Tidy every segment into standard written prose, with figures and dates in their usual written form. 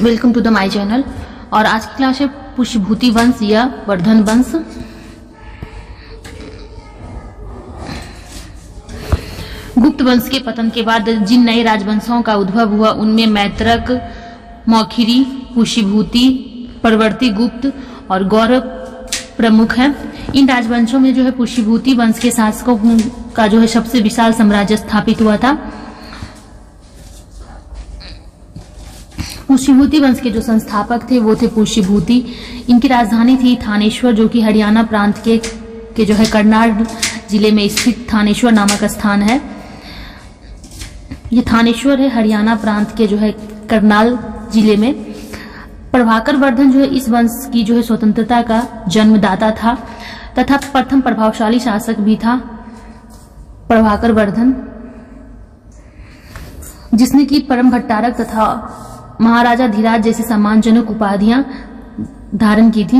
Welcome to the my channel. और आज की क्लास है पुष्यभूति वंश या वर्धन वंश। गुप्त वंश के पतन के बाद जिन नए राजवंशों का उद्भव हुआ उनमें मैत्रक, मौखिरी, पुष्यभूति, परवर्ती गुप्त और गौरव प्रमुख है। इन राजवंशों में जो है पुष्यभूति वंश के शासकों का जो है सबसे विशाल साम्राज्य स्थापित हुआ था। पुष्यभूति वंश के जो संस्थापक थे वो थे पुष्यभूति। इनकी राजधानी थी थानेश्वर, जो कि हरियाणा प्रांत के जो है करनाल जिले में स्थित थानेश्वर नामक स्थान है। ये थानेश्वर है हरियाणा प्रांत के जो है करनाल जिले में। प्रभाकर वर्धन जो है इस वंश की जो है स्वतंत्रता का जन्मदाता था तथा प्रथम प्रभावशाली शासक भी था प्रभाकर वर्धन, जिसने की परम भट्टारक तथा महाराजा धीराज जैसी सम्मानजनक उपाधियां धारण की थी।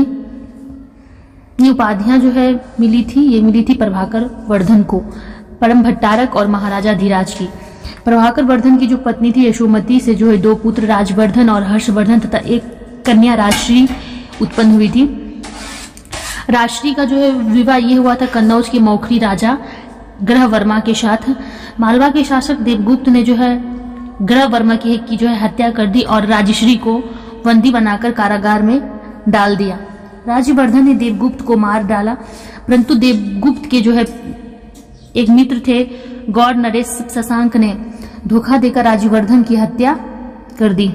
ये उपाधियां जो है ये मिली थी प्रभाकर वर्धन को, परम भट्टारक और महाराजा धीराज की। प्रभाकर वर्धन की जो पत्नी थी यशोमती से जो है 2 पुत्र राजवर्धन और हर्षवर्धन तथा एक कन्या राजश्री उत्पन्न हुई थी। राजश्री का जो है विवाह ये हुआ था कन्नौज के मौखरी राजा ग्रहवर्मा के साथ। मालवा के शासक देवगुप्त ने जो है ग्रहवर्मा की जो है हत्या कर दी और राजश्री को बंदी बनाकर कारागार में डाल दिया। राजवर्धन ने देवगुप्त को मार डाला, परंतु देवगुप्त के जो है एक मित्र थे गौर नरेश शशांक ने धोखा देकर राजवर्धन की हत्या कर दी।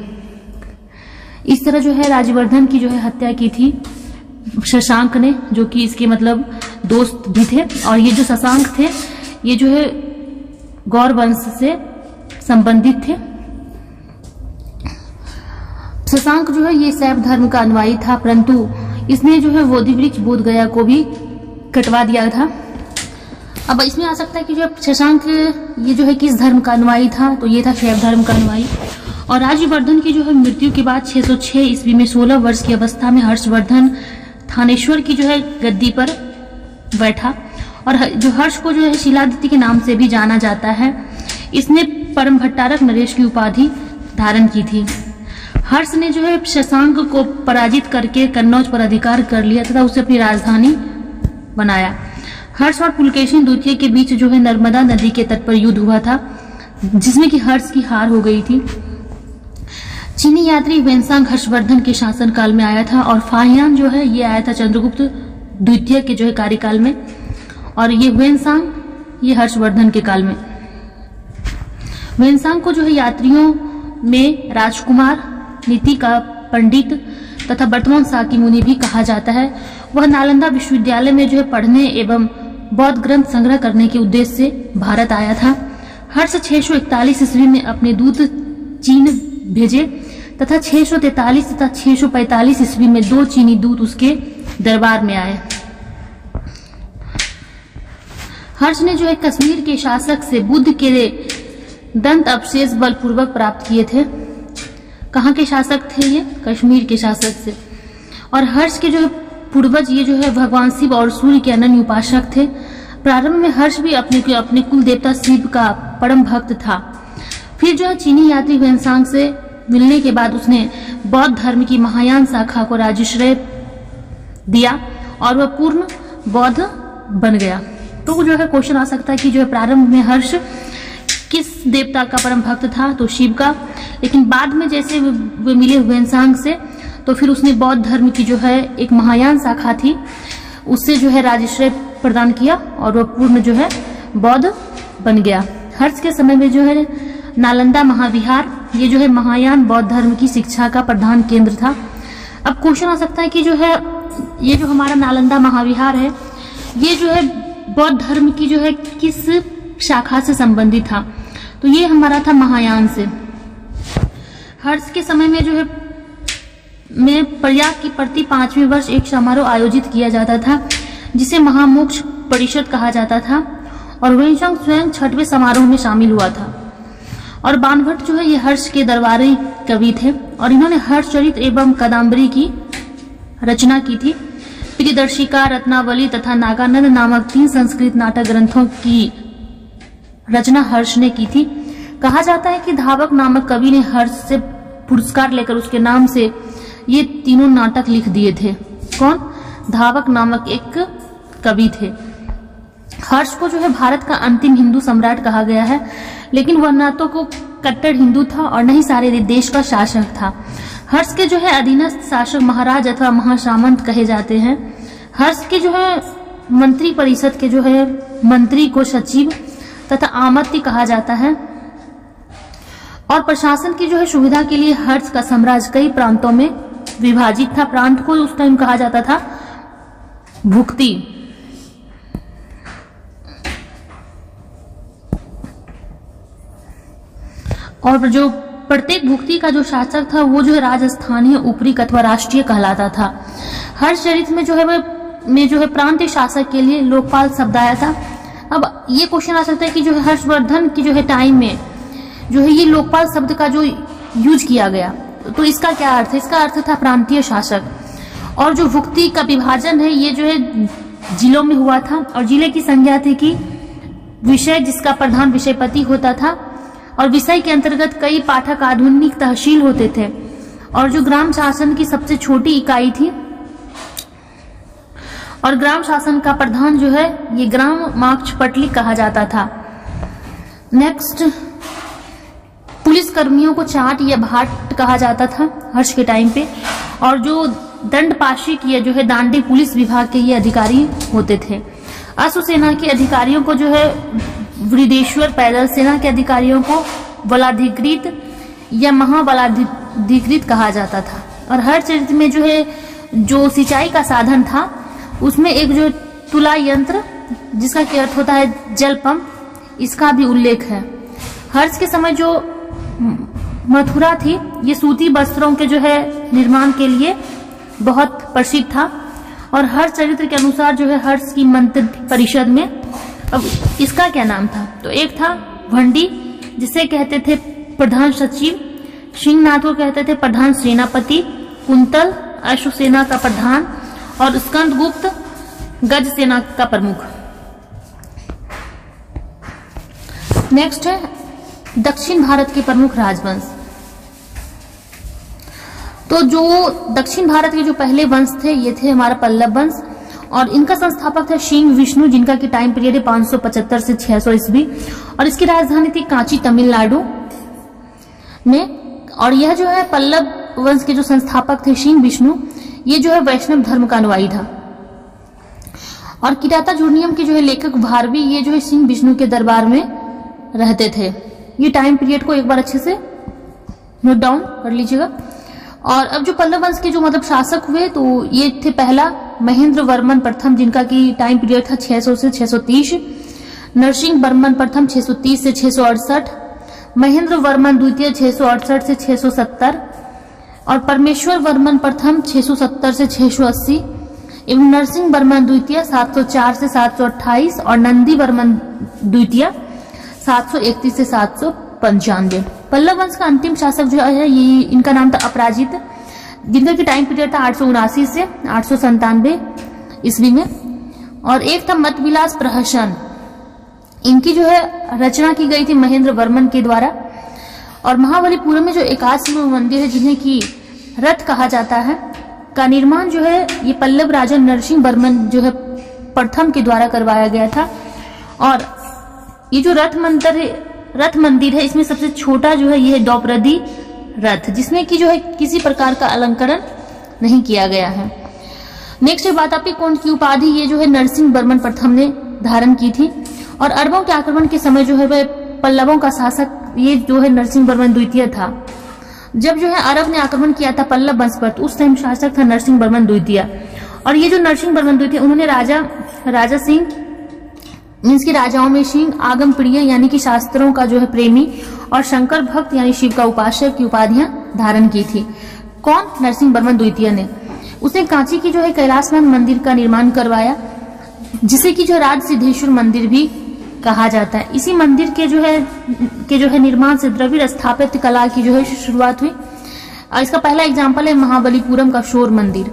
इस तरह जो है राजवर्धन की जो है हत्या की थी शशांक ने, जो कि इसके मतलब दोस्त भी थे। और ये जो शशांक थे ये जो है गौर वंश से संबंधित थे। शशांक जो है ये शैव धर्म का अनुयायी था, परंतु इसने जो है बोधि वृक्ष बोध गया को भी कटवा दिया था। अब इसमें आ सकता है कि जो शशांक ये जो है किस धर्म का अनुयायी था, तो ये था शैव धर्म का अनुयायी। और राजवर्धन की जो है मृत्यु के बाद 606 ईस्वी में 16 वर्ष की अवस्था में हर्षवर्धन थानेश्वर की जो है गद्दी पर बैठा। और जो हर्ष को जो है शिलादित्य के नाम से भी जाना जाता है। इसने परम भट्टारक नरेश की उपाधि धारण की थी। हर्ष ने जो है शशांक को पराजित करके कन्नौज पर अधिकार कर लिया तथा उसे अपनी राजधानी बनाया। हर्ष और पुलकेशिन द्वितीय के बीच जो है नर्मदा नदी के तट पर युद्ध हुआ था, जिसमें कि हर्ष की हार हो गई थी। चीनी यात्री वेनसांग हर्षवर्धन के शासनकाल में आया था और फाहियान जो है ये आया था चंद्रगुप्त द्वितीय के जो है कार्यकाल में, और ये वेनसांग ये हर्षवर्धन के काल में। वेनसांग को जो है यात्रियों में राजकुमार, नीति का पंडित तथा वर्तमान साकी मुनि भी कहा जाता है। वह नालंदा विश्वविद्यालय में जो है पढ़ने एवं बौद्ध ग्रंथ संग्रह करने के उद्देश्य से भारत आया था। हर्ष 641 ईस्वी में अपने दूत चीन भेजे तथा 643 तथा 645 ईस्वी में 2 चीनी दूत उसके दरबार में आए। हर्ष ने जो है कश्मीर के शासक से बुद्ध के दंत अवशेष बलपूर्वक प्राप्त किए थे। कहाँ के शासक थे ये? कश्मीर के शासक से। और हर्ष के जो है पूर्वज ये जो है भगवान शिव और सूर्य के अनन्य उपासक थे। प्रारंभ में हर्ष भी अपने कुल देवता शिव का परम भक्त था। फिर जो है चीनी यात्री वेनसांग से मिलने के बाद उसने बौद्ध धर्म की महायान शाखा को राजाश्रय दिया और वह पूर्ण बौद्ध बन गया। तो जो है क्वेश्चन आ सकता है कि जो है प्रारंभ में हर्ष किस देवता का परम भक्त था, तो शिव का। लेकिन बाद में जैसे वे मिले वेनसांग से तो फिर उसने बौद्ध धर्म की जो है एक महायान शाखा थी उससे जो है राजाश्रय प्रदान किया और वह पूर्ण जो है बौद्ध बन गया। हर्ष के समय में जो है नालंदा महाविहार ये जो है महायान बौद्ध धर्म की शिक्षा का प्रधान केंद्र था। अब क्वेश्चन आ सकता है कि जो है ये जो हमारा नालंदा महाविहार है ये जो है बौद्ध धर्म की जो है किस शाखा से संबंधित था, तो ये हमारा था महायान से। हर्ष के समय में जो है प्रयाग की प्रति 5वें वर्ष एक समारोह आयोजित किया जाता था जिसे महामोक्ष परिषद कहा जाता था और वेनसांग स्वयं 6वें समारोह में शामिल हुआ था। और बाणभट्ट जो है ये हर्ष के दरबारी कवि थे और इन्होंने हर्षचरित एवं कादम्बरी की रचना की थी। प्रियदर्शिका, रत्नावली तथा नागानंद नामक 3 संस्कृत नाटक ग्रंथों की रचना हर्ष ने की थी। कहा जाता है कि धावक नामक कवि ने हर्ष से पुरस्कार लेकर उसके नाम से ये तीनों नाटक लिख दिए थे। कौन? धावक नामक एक कवि थे। हर्ष को जो है भारत का अंतिम हिंदू सम्राट कहा गया है, लेकिन वह न तो को कट्टर हिंदू था और न ही सारे देश का शासक था। हर्ष के जो है अधीनस्थ शासक महाराज अथवा महासामंत कहे जाते हैं। हर्ष के जो है मंत्री परिषद के जो है मंत्री को सचिव तथा आमत्य कहा जाता है। और प्रशासन की जो है सुविधा के लिए हर्ष का साम्राज्य कई प्रांतों में विभाजित था। प्रांत को उस टाइम कहा जाता था भुक्ति। और जो प्रत्येक भुक्ति का जो शासक था वो जो है राजस्थानीय, उपरीक अथवा राष्ट्रीय कहलाता था। हर्ष चरित्र में जो है प्रांतीय शासक के लिए लोकपाल शब्द आया था। अब ये क्वेश्चन आ सकता है कि जो है हर्षवर्धन की जो है टाइम में जो है ये लोकपाल शब्द का जो यूज किया गया, तो इसका क्या अर्थ है? इसका अर्थ था प्रांतीय शासक। और जो भुक्ति का विभाजन है ये जो है जिलों में हुआ था और जिले की संज्ञा थी कि विषय जिसका प्रधान विषयपति होता था और विषय के अंतर्गत कई पाठक आधुनिक तहसील होते थे। और जो ग्राम शासन की सबसे छोटी इकाई थी और ग्राम शासन का प्रधान जो है ये ग्राम माक्षपटली कहा जाता था। नेक्स्ट, पुलिस कर्मियों को चाट या भाट कहा जाता था हर्ष के टाइम पे। और जो दंडपाशिक या जो है दांडी पुलिस विभाग के ये अधिकारी होते थे। अश्व सेना के अधिकारियों को जो है वृदेश्वर, पैदल सेना के अधिकारियों को बलाधिकृत या महाबलाधिकृत कहा जाता था। और हर चरित्र में जो है जो सिंचाई का साधन था उसमें एक जो तुला यंत्र जिसका क्या अर्थ होता है जल पंप, इसका भी उल्लेख है। हर्ष के समय जो मथुरा थी ये सूती वस्त्रों के जो है निर्माण के लिए बहुत प्रसिद्ध था। और हर चरित्र के अनुसार जो है हर्ष की मंत्री परिषद में, अब इसका क्या नाम था? तो एक था भंडी जिसे कहते थे प्रधान सचिव, सिंहनाथ को कहते थे प्रधान सेनापति, कुंतल अश्व सेना का प्रधान और स्कंदगुप्त गज सेना का प्रमुख। नेक्स्ट है दक्षिण भारत के प्रमुख राजवंश। तो जो दक्षिण भारत के जो पहले वंश थे ये थे हमारा पल्लव वंश और इनका संस्थापक था सिंह विष्णु जिनका की टाइम पीरियड है 575 से 600 ईस्वी और इसकी राजधानी थी कांची तमिलनाडु में। और यह जो है पल्लव वंश के जो संस्थापक थे सिंह विष्णु ये जो है वैष्णव धर्म का अनुयायी था। और किराता जूर्नियम के जो है लेखक भारवी ये जो है सिंह विष्णु के दरबार में रहते थे। ये टाइम पीरियड को एक बार अच्छे से नोट डाउन कर लीजिएगा। और अब जो पल्लव वंश के जो मतलब शासक हुए तो ये थे पहला महेंद्र वर्मन प्रथम जिनका की टाइम पीरियड था 600 से 630, नरसिंह वर्मन प्रथम 630 से 668, महेंद्र वर्मन द्वितीय 668 से 670 और परमेश्वर वर्मन प्रथम 670 से 680 एवं नरसिंह वर्मन द्वितीय 704 से 728 और नंदी वर्मन द्वितीय 731 से 795। पल्लव वंश का अंतिम शासक जो है ये इनका नाम था अपराजित जिनका की टाइम पीरियड था 879 से 897 ईस्वी में। और एक था मतविलास प्रहसन, इनकी जो है रचना की गई थी महेंद्र वर्मन के द्वारा। और महाबलीपुरम में जो 81 मंदिर है जिन्हें की रथ कहा जाता है का निर्माण जो है ये पल्लव राजा नरसिंह वर्मन जो है प्रथम के द्वारा करवाया गया था। और ये जो रथ मंदिर है इसमें सबसे छोटा जो है ये द्रौपदी रथ जिसमें कि जो है किसी प्रकार का अलंकरण नहीं किया गया है। नेक्स्ट बात आपकी कौन की उपाधि ये जो है नरसिंह वर्मन प्रथम ने धारण की थी। और अरबों के आक्रमण के समय जो है वह पल्लवों का शासक ये जो है नरसिंह वर्मन द्वितीय था। जब जो है अरब ने आक्रमण किया था पल्लव वंश पर तो उस टाइम शासक था नरसिंह वर्मन द्वितीय। और ये जो नरसिंह वर्मन द्वितीय उन्होंने राजा सिंह मीन्स की राजाओं में सिंह, आगम प्रिय यानी कि शास्त्रों का जो है प्रेमी और शंकर भक्त यानी शिव का उपासक की उपाधियां धारण की थी। कौन? नरसिंह वर्मन द्वितीय ने। उसने कांची की जो है कैलाशनाथ मंदिर का निर्माण करवाया जिसे कि जो राज सिद्धेश्वर मंदिर भी कहा जाता है। इसी मंदिर के जो है निर्माण से द्रविड़ स्थापत्य कला की जो है शुरुआत हुई। और इसका पहला एग्जाम्पल है महाबलीपुरम का शोर मंदिर।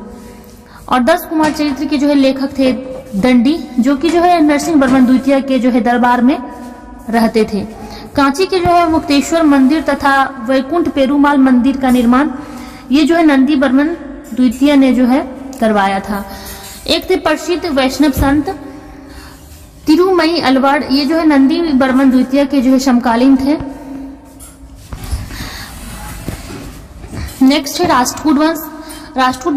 और 10 कुमार चरित्र के जो है लेखक थे दंडी जो कि जो है नरसिंह वर्मन द्वितीय के जो है दरबार में रहते थे। कांची के जो है मुक्तेश्वर मंदिर तथा वैकुंठ पेरुमाल मंदिर का निर्माण ये जो है नंदी बर्मन द्वितीय ने जो है करवाया था। एक थे प्रसिद्ध वैष्णव संत तिरुमई अलवाड़, ये जो है नंदी बर्मन द्वितीय के जो है समकालीन थे। नेक्स्ट है राष्ट्रकूट वंश। राष्ट्रकूट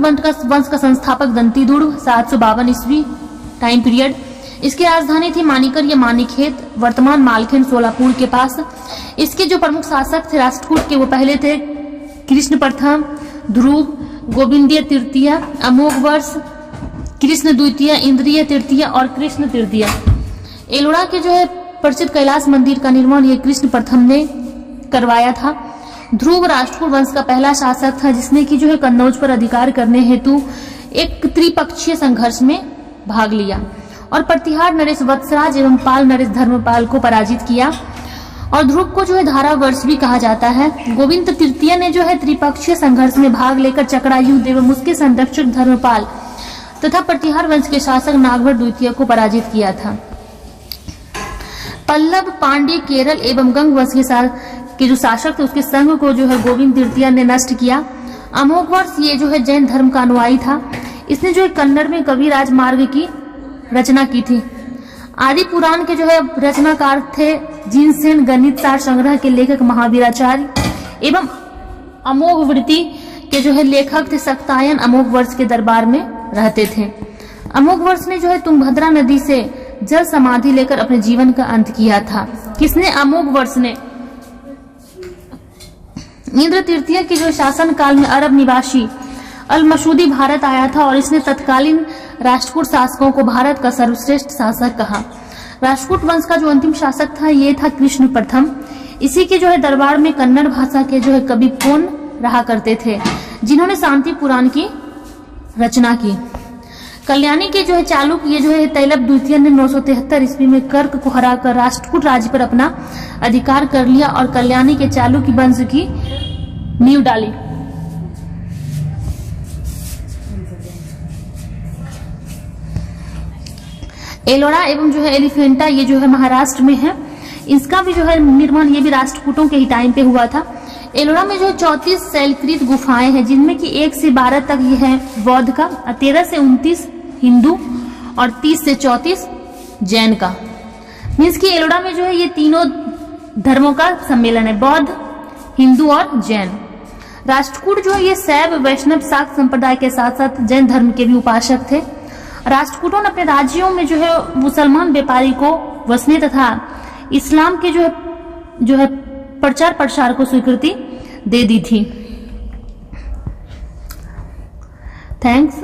वंश का संस्थापक दंतीदुर्ग 752 ईस्वी टाइम पीरियड। इसकी राजधानी थी मानिकर या मानिकहेत, वर्तमान मालखेड़ सोलापुर के पास। इसके जो प्रमुख शासक थे राष्ट्रकूट के वो पहले थे कृष्ण प्रथम, ध्रुव, गोविंदीय तृतीय, अमोघ वर्ष, कृष्ण द्वितीय, इंद्रिय तृतीय और कृष्ण तृतीय। एलोरा के जो है प्रसिद्ध कैलाश मंदिर का निर्माण ये कृष्ण प्रथम ने करवाया था। ध्रुव राष्ट्रकूट वंश का पहला शासक था जिसने की जो है कन्नौज पर अधिकार करने हेतु एक त्रिपक्षीय संघर्ष में भाग लिया और प्रतिहार नरेश वत्सराज एवं पाल नरेश धर्मपाल को पराजित किया। और ध्रुव को जो है धारावर्ष भी कहा जाता है। गोविंद तृतीय ने जो है त्रिपक्षीय संघर्ष में भाग लेकर चक्रायुध एवं उसके संरक्षक धर्मपाल तथा प्रतिहार वंश के शासक नागभर द्वितीय को पराजित किया था। पल्लव, पांड्य, केरल एवं गंग वंश के जो शासक थे उसके संघ को जो है गोविंद तृतीय ने नष्ट किया। अमोघ वर्ष ये जो है जैन धर्म का अनुयायी था। इसने जो है कन्नड़ में कविराज मार्ग की रचना की थी। आदि पुराण के जो है रचनाकार थे जिनसेन, गणित सार संग्रह के लेखक महावीराचार्य एवं अमोघ वृत्ति के जो है लेखक थे सक्तायन अमोघ वर्ष के दरबार में रहते थे। अमोघ वर्ष ने जो है तुंगभद्रा नदी से जल समाधि लेकर अपने जीवन का अंत किया था। किसने? अमोघ वर्ष ने। इंद्र तृतीय के जो शासन काल में अरब निवासी अल मसूदी भारत आया था और इसने तत्कालीन राष्ट्रकूट शासकों को भारत का सर्वश्रेष्ठ शासक कहा। राष्ट्रकूट वंश का जो अंतिम शासक था ये था कृष्ण प्रथम। इसी के जो है दरबार में कन्नड़ भाषा के जो है कवि पोन रहा करते थे जिन्होंने शांति पुराण की रचना की। कल्याणी के जो है चालुक्य ये जो है तैलप द्वितीय ने 973 ईस्वी में कर्क को हराकर राष्ट्रकूट राज्य पर अपना अधिकार कर लिया और कल्याणी के चालुक्य वंश की नींव डाली। एलोरा एवं जो है एलिफेंटा ये जो है महाराष्ट्र में है। इसका भी जो है निर्माण ये भी राष्ट्रकूटों के ही टाइम पे हुआ था। एलोरा में जो 34 शैलकृत गुफाएं हैं जिनमें कि 1 से 12 तक ये है बौद्ध का, 13 से 29 हिंदू और 30 से 34 जैन का। मीन्स कि एलोरा में जो है ये तीनों धर्मों का सम्मेलन है, बौद्ध, हिंदू और जैन। राष्ट्रकूट जो है ये शैव, वैष्णव, शाक्त संप्रदाय के साथ साथ जैन धर्म के भी उपासक थे। राष्ट्रकूटों ने अपने राज्यों में जो है मुसलमान व्यापारी को वसने तथा इस्लाम के जो है प्रचार प्रसार को स्वीकृति दे दी थी। थैंक्स।